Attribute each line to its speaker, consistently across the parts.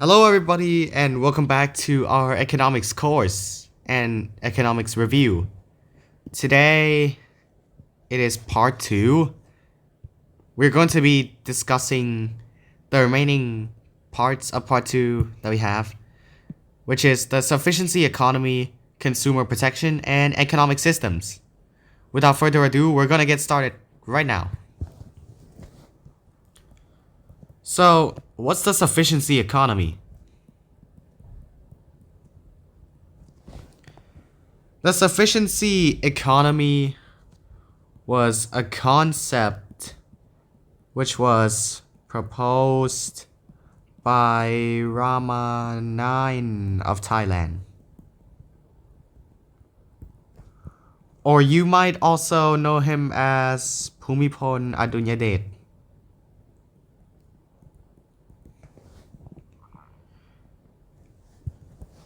Speaker 1: Hello, everybody, and welcome back to our economics course and economics review. Today, it is part 2. We're going to be discussing the remaining parts of part 2 that we have, which is the sufficiency economy, consumer protection, and economic systems. Without further ado, we're going to get started right now. So, what's the sufficiency economy? The sufficiency economy was a concept which was proposed by Ramanand of Thailand. Or you might also know him as Bhumibol Adulyadej.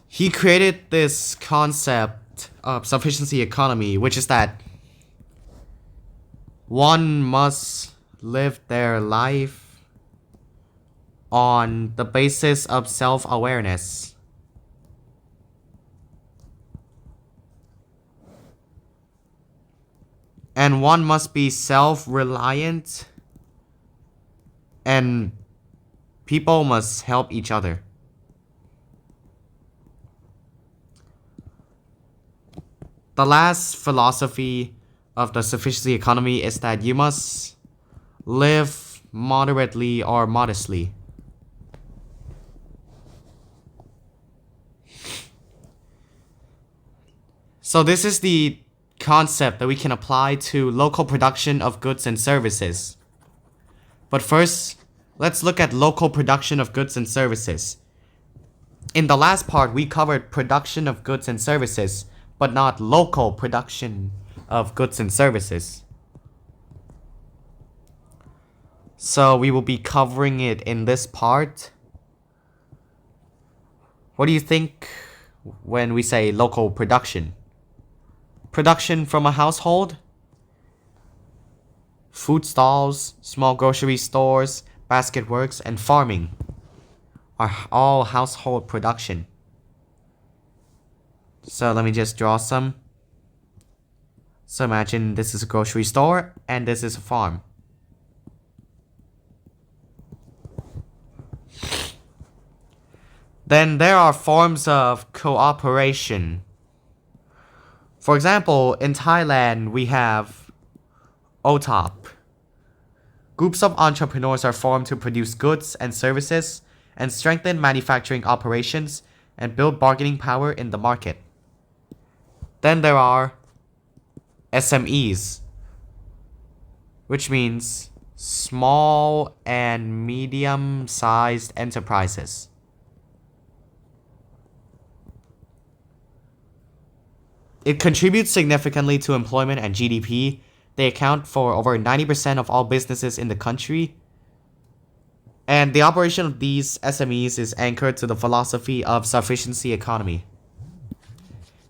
Speaker 1: He created this concept of sufficiency economy, which is that one must live their life on the basis of self-awareness. And one must be self-reliant, and people must help each other. The last philosophy of the sufficiency economy is that you must live moderately or modestly. So this is the concept that we can apply to local production of goods and services. But first, let's look at local production of goods and services. In the last part, we covered production of goods and services, but not local production of goods and services. So we will be covering it in this part. What do you think when we say local production? Production from a household? Food stalls, small grocery stores, basket works, and farming are all household production. So let me just draw some. So imagine this is a grocery store and this is a farm. Then there are forms of cooperation. For example, in Thailand we have OTOP. Groups of entrepreneurs are formed to produce goods and services and strengthen manufacturing operations and build bargaining power in the market. Then there are SMEs, which means small and medium-sized enterprises. It contributes significantly to employment and GDP. They account for over 90% of all businesses in the country. And the operation of these SMEs is anchored to the philosophy of sufficiency economy.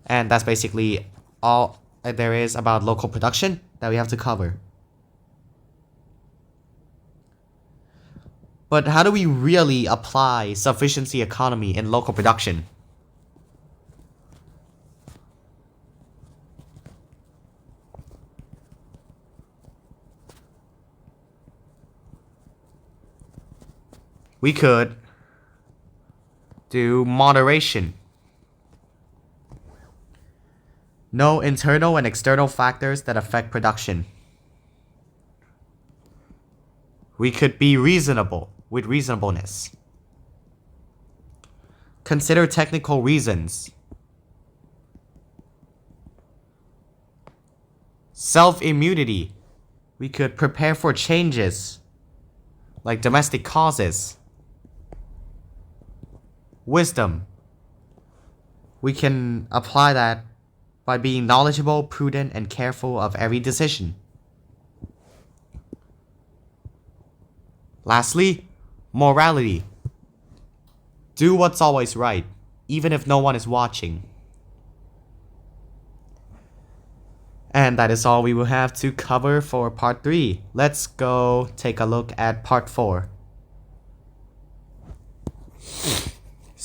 Speaker 1: And that's basically all there is about local production that we have to cover. But how do we really apply sufficiency economy in local production? We could do moderation. No internal and external factors that affect production. We could be reasonable with reasonableness. Consider technical reasons. Self-immunity. We could prepare for changes, like domestic causes. Wisdom. We can apply that by being knowledgeable, prudent, and careful of every decision. Lastly, morality. Do what's always right, even if no one is watching. And that is all we will have to cover for part 3. Let's go take a look at part 4.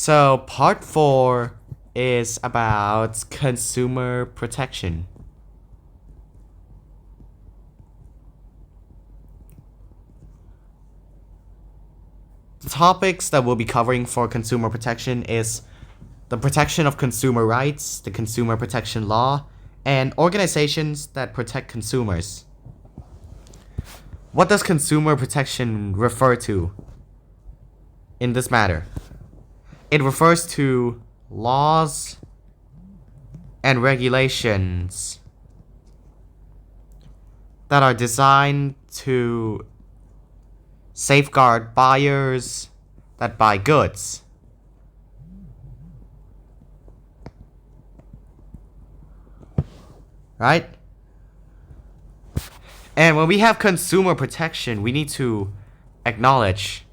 Speaker 1: So, part 4 is about consumer protection. The topics that we'll be covering for consumer protection is the protection of consumer rights, the consumer protection law, and organizations that protect consumers. What does consumer protection refer to in this matter? It refers to laws and regulations that are designed to safeguard buyers that buy goods. Right? And when we have consumer protection, we need to acknowledge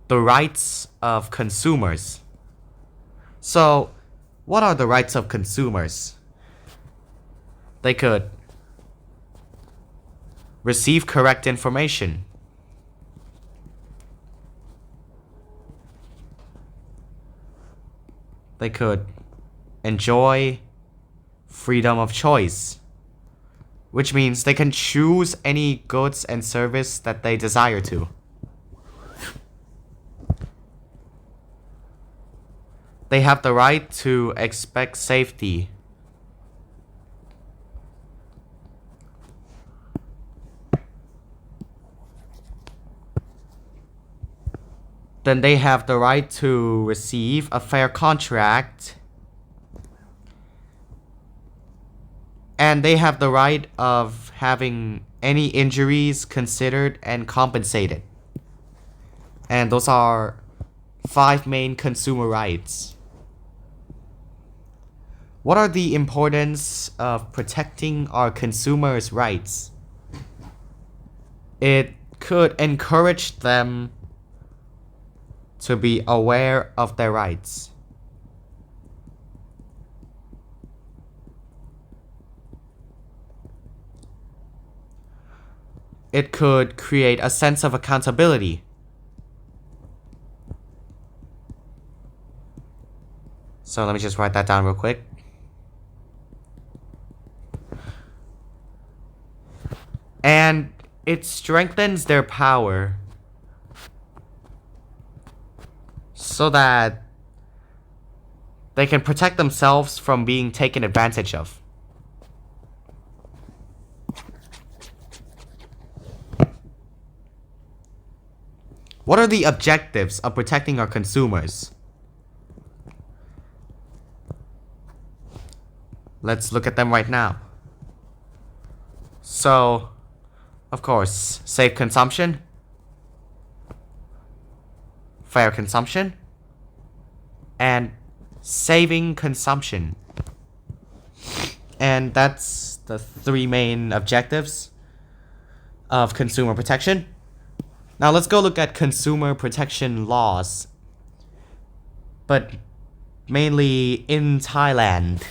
Speaker 1: the rights of consumers. So, what are the rights of consumers? They could receive correct information. They could enjoy freedom of choice, which means they can choose any goods and service that they desire to. They have the right to expect safety. Then they have the right to receive a fair contract. And they have the right of having any injuries considered and compensated. And those are 5 main consumer rights. What are the importance of protecting our consumers' rights? It could encourage them to be aware of their rights. It could create a sense of accountability. So let me just write that down real quick. And it strengthens their power so that they can protect themselves from being taken advantage of. What are the objectives of protecting our consumers? Let's look at them right now. So, of course, safe consumption, fair consumption, and saving consumption. And that's the 3 main objectives of consumer protection. Now let's go look at consumer protection laws, but mainly in Thailand.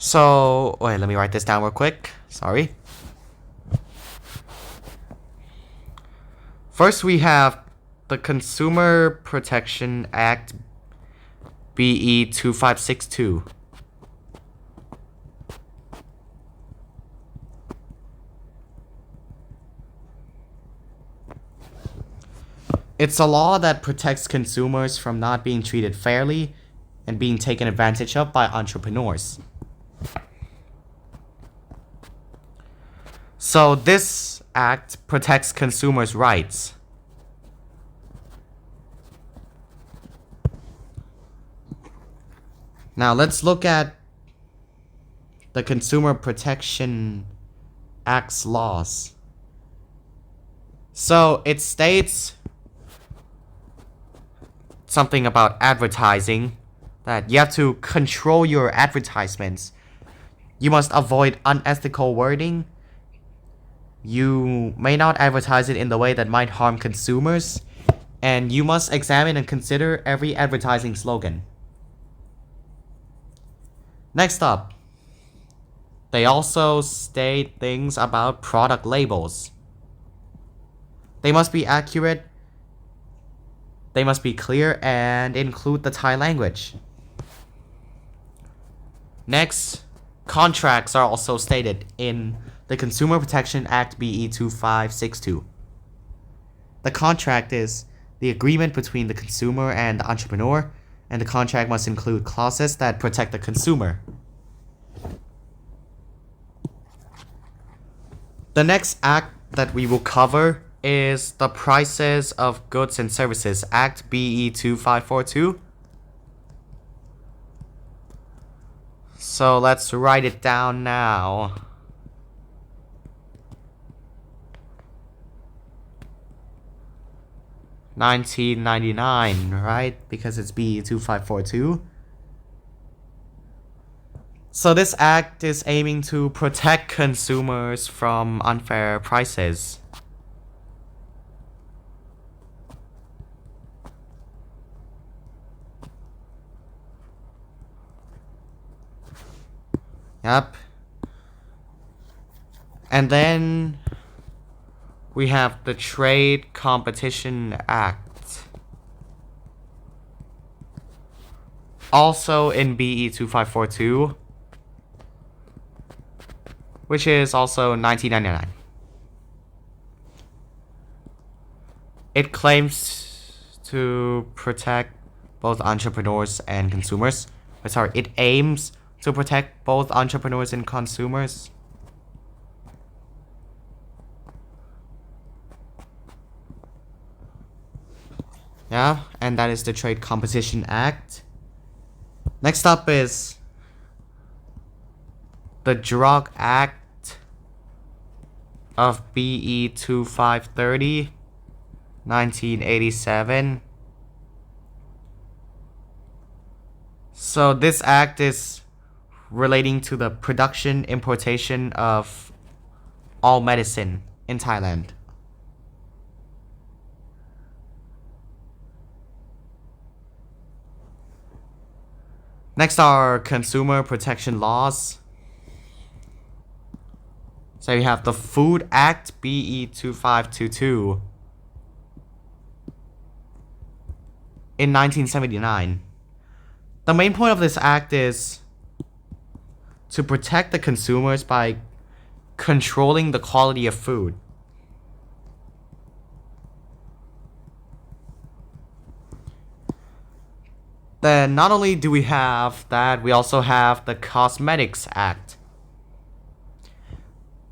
Speaker 1: So, wait, let me write this down real quick. Sorry. First, we have the Consumer Protection Act BE 2562. It's a law that protects consumers from not being treated fairly and being taken advantage of by entrepreneurs. So this act protects consumers' rights. Now let's look at the Consumer Protection Act's laws. So it states something about advertising, that you have to control your advertisements. You must avoid unethical wording. You may not advertise it in the way that might harm consumers, and you must examine and consider every advertising slogan. Next up, they also state things about product labels. They must be accurate, they must be clear, and include the Thai language. Next, contracts are also stated in the Consumer Protection Act BE 2562. The contract is the agreement between the consumer and the entrepreneur, and the contract must include clauses that protect the consumer. The next act that we will cover is the Prices of Goods and Services Act BE 2542. So let's write it down now. $19.99, right? Because it's BE 2542. So this act is aiming to protect consumers from unfair prices. Yep. And then we have the Trade Competition Act, also in BE 2542, which is also $19.99. It claims to protect both entrepreneurs and consumers. It aims to protect both entrepreneurs and consumers. Yeah, and that is the Trade Competition Act. Next up is the Drug Act of BE 2530, 1987. So this act is relating to the production, importation of all medicine in Thailand. Next are consumer protection laws. So you have the Food Act BE 2522 in 1979. The main point of this act is to protect the consumers by controlling the quality of food. Then not only do we have that, we also have the Cosmetics Act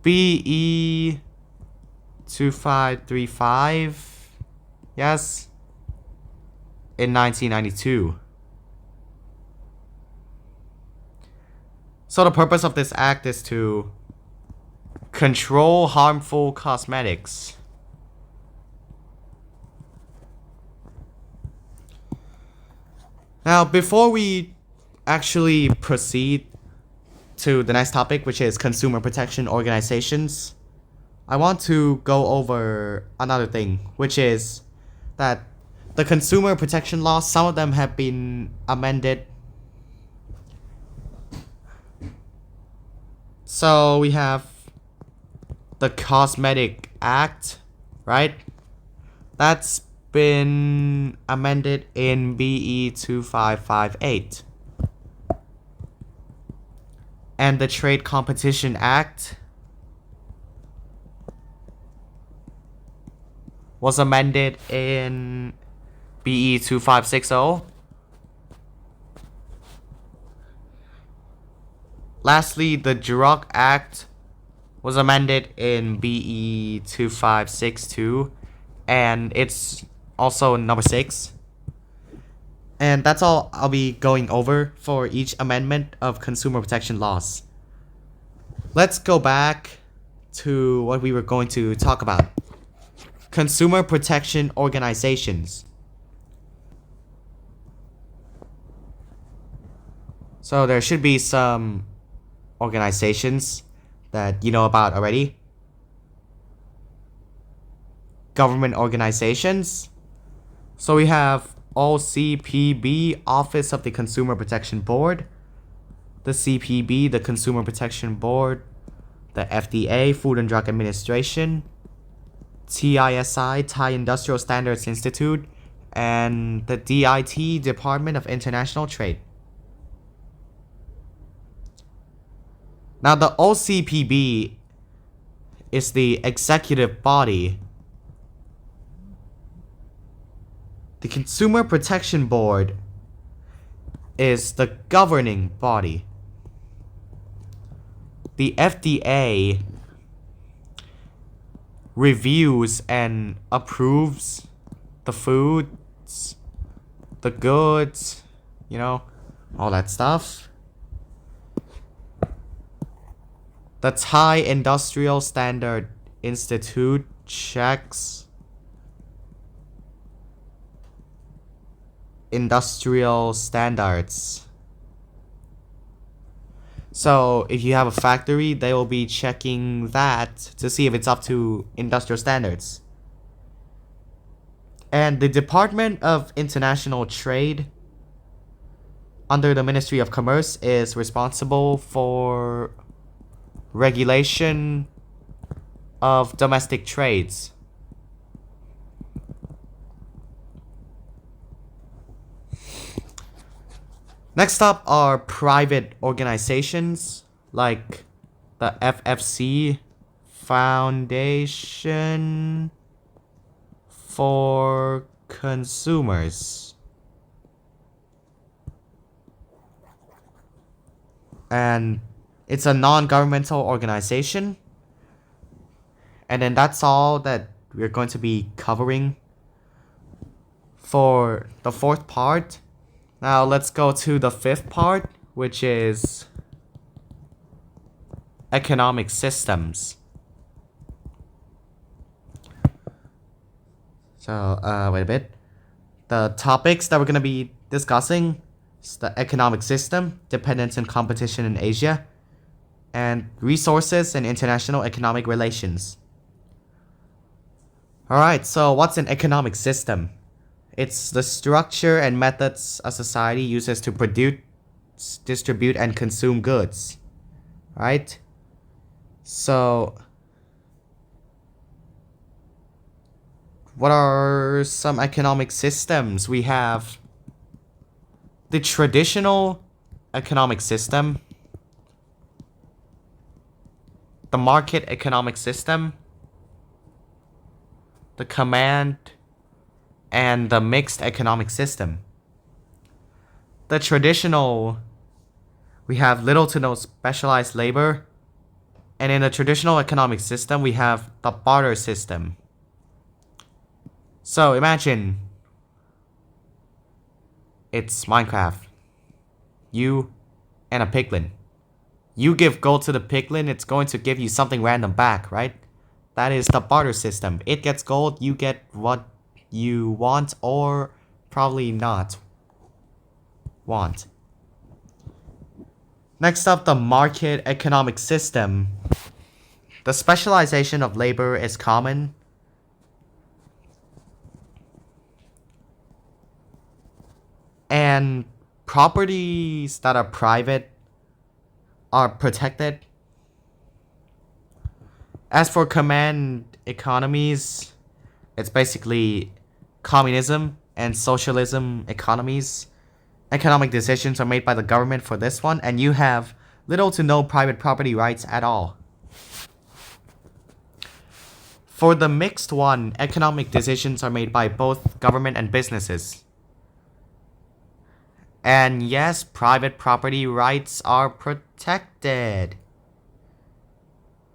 Speaker 1: BE 2535, yes, in 1992. So the purpose of this act is to control harmful cosmetics. Now, before we actually proceed to the next topic, which is consumer protection organizations, I want to go over another thing, which is that the consumer protection laws, some of them have been amended. So we have the Cosmetic Act, right? That's been amended in BE 2558. And the Trade Competition Act was amended in BE 2560. Lastly, the Drug Act was amended in BE 2562, and it's also number 6. And that's all I'll be going over for each amendment of consumer protection laws. Let's go back to what we were going to talk about. Consumer protection organizations. So there should be some organizations that you know about already. Government organizations. So we have OCPB, Office of the Consumer Protection Board, the CPB, the Consumer Protection Board, the FDA, Food and Drug Administration, TISI, Thai Industrial Standards Institute, and the DIT, Department of International Trade. Now, the OCPB is the executive body. The Consumer Protection Board is the governing body. The FDA reviews and approves the foods, the goods, all that stuff. The Thai Industrial Standard Institute checks industrial standards. So if you have a factory, they will be checking that to see if it's up to industrial standards. And the Department of International Trade under the Ministry of Commerce is responsible for regulation of domestic trades. Next up are private organizations like the FFC, Foundation for Consumers. And it's a non-governmental organization. And then that's all that we're going to be covering for the fourth part. Now let's go to the fifth part, which is economic systems. So, wait a bit. The topics that we're going to be discussing is the economic system, dependence and competition in Asia, and resources and international economic relations. Alright, so what's an economic system? It's the structure and methods a society uses to produce, distribute, and consume goods. Right? So, what are some economic systems? We have the traditional economic system, the market economic system, the command, and the mixed economic system. The traditional, we have little to no specialized labor, and in the traditional economic system, we have the barter system. So imagine it's Minecraft. You and a piglin. You give gold to the piglin, it's going to give you something random back, right? That is the barter system. It gets gold, you get what you want or probably not want. Next up, the market economic system. The specialization of labor is common. And properties that are private are protected. As for command economies, it's basically communism and socialism economies. Economic decisions are made by the government for this one, and you have little to no private property rights at all. For the mixed one, economic decisions are made by both government and businesses. And yes, private property rights are protected.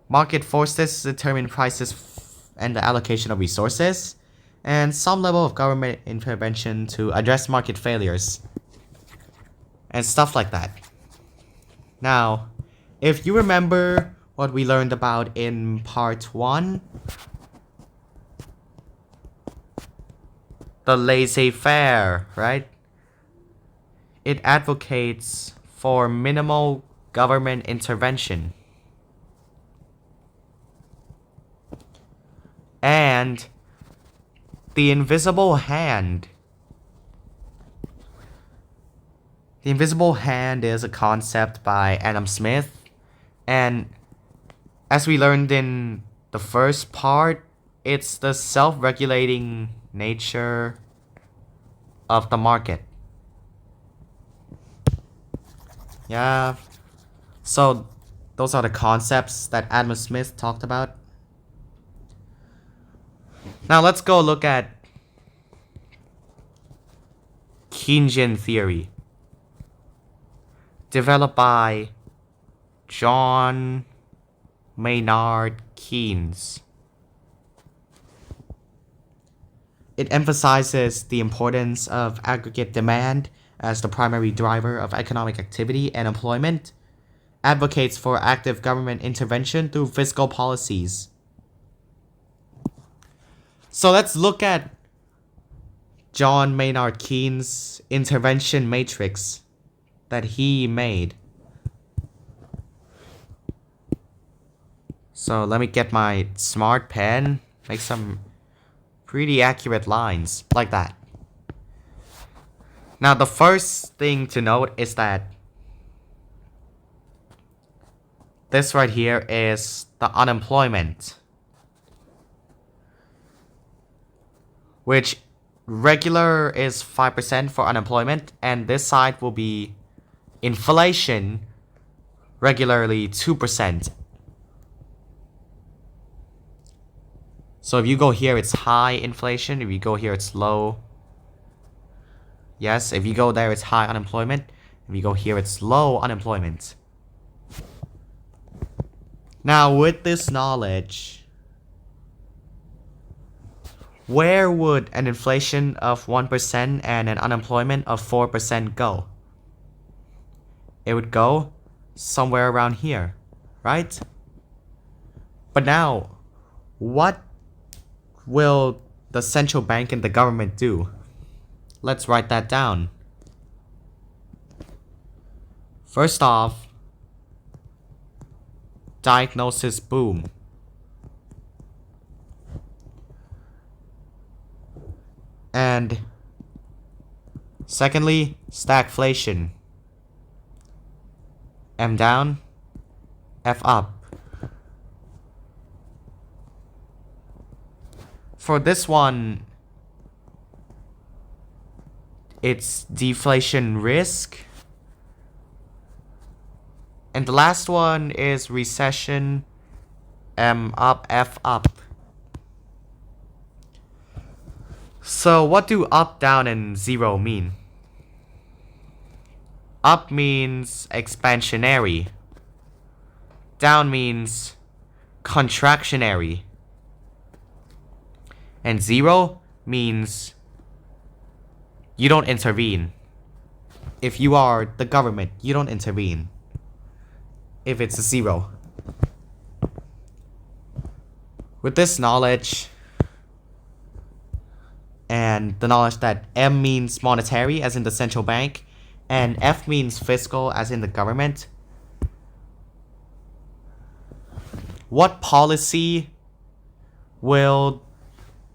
Speaker 1: Market forces determine prices and the allocation of resources, and some level of government intervention to address market failures, and stuff like that. Now, if you remember what we learned about in part 1, the laissez-faire, right? It advocates for minimal government intervention. And the invisible hand. The invisible hand is a concept by Adam Smith. And as we learned in the first part, it's the self-regulating nature of the market. Yeah. So those are the concepts that Adam Smith talked about. Now let's go look at Keynesian theory, developed by John Maynard Keynes. It emphasizes the importance of aggregate demand as the primary driver of economic activity and employment, advocates for active government intervention through fiscal policies. So let's look at John Maynard Keynes' intervention matrix that he made. So let me get my smart pen, make some pretty accurate lines like that. Now the first thing to note is that this right here is the unemployment, which regular is 5% for unemployment, and this side will be inflation, regularly 2%. So if you go here, it's high inflation. If you go here, it's low. Yes, if you go there, it's high unemployment. If you go here, it's low unemployment. Now, with this knowledge, where would an inflation of 1% and an unemployment of 4% go? It would go somewhere around here, right? But now, what will the central bank and the government do? Let's write that down. First off, diagnosis boom. And secondly, stagflation. M down, F up. For this one, it's deflation risk. And the last one is recession, M up, F up. So what do up, down, and zero mean? Up means expansionary. Down means contractionary. And zero means you don't intervene. If you are the government, you don't intervene. If it's a zero. With this knowledge, and the knowledge that M means monetary, as in the central bank, and F means fiscal, as in the government, what policy will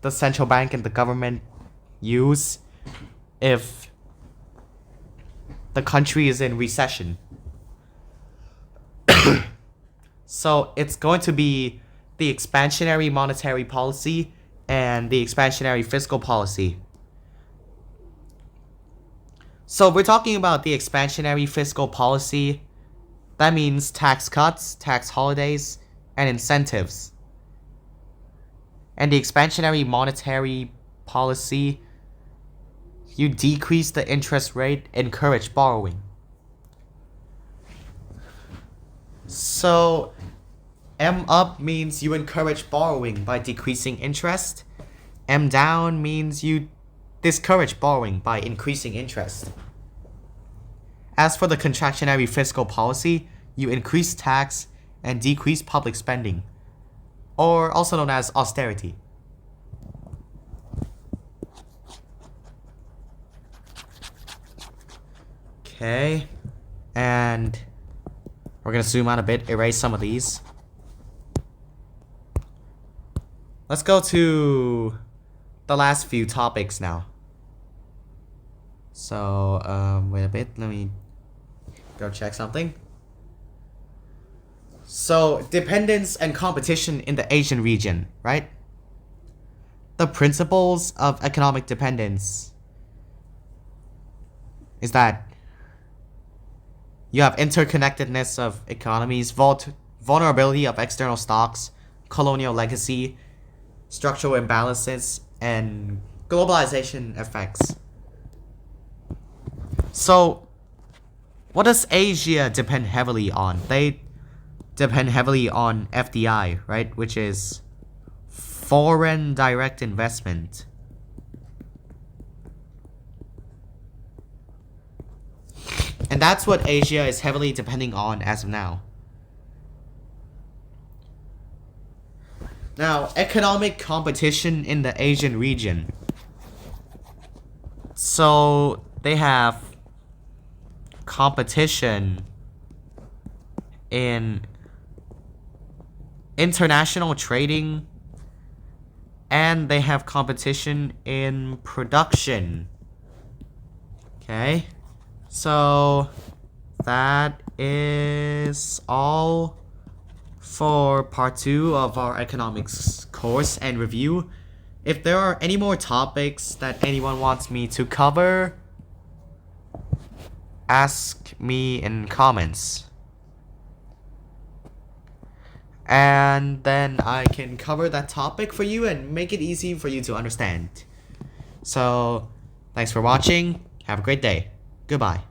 Speaker 1: the central bank and the government use if the country is in recession? So it's going to be the expansionary monetary policy and the expansionary fiscal policy. So if we're talking about the expansionary fiscal policy, that means tax cuts, tax holidays, and incentives. And the expansionary monetary policy, you decrease the interest rate, encourage borrowing. So M up means you encourage borrowing by decreasing interest. M down means you discourage borrowing by increasing interest. As for the contractionary fiscal policy, you increase tax and decrease public spending, or also known as austerity. Okay, and we're gonna zoom out a bit, erase some of these. Let's go to the last few topics now. So, wait a bit, let me go check something. So, dependence and competition in the Asian region, right? the principles of economic dependence is that you have interconnectedness of economies, vulnerability of external stocks, colonial legacy, structural imbalances, and globalization effects. So, what does Asia depend heavily on? They depend heavily on FDI, right? Which is foreign direct investment. And that's what Asia is heavily depending on as of now. Now, economic competition in the Asian region. So, they have competition in international trading, and they have competition in production. Okay, so that is all for part 2 of our economics course and review. If there are any more topics that anyone wants me to cover, ask me in comments. And then I can cover that topic for you and make it easy for you to understand. So, thanks for watching. Have a great day. Goodbye.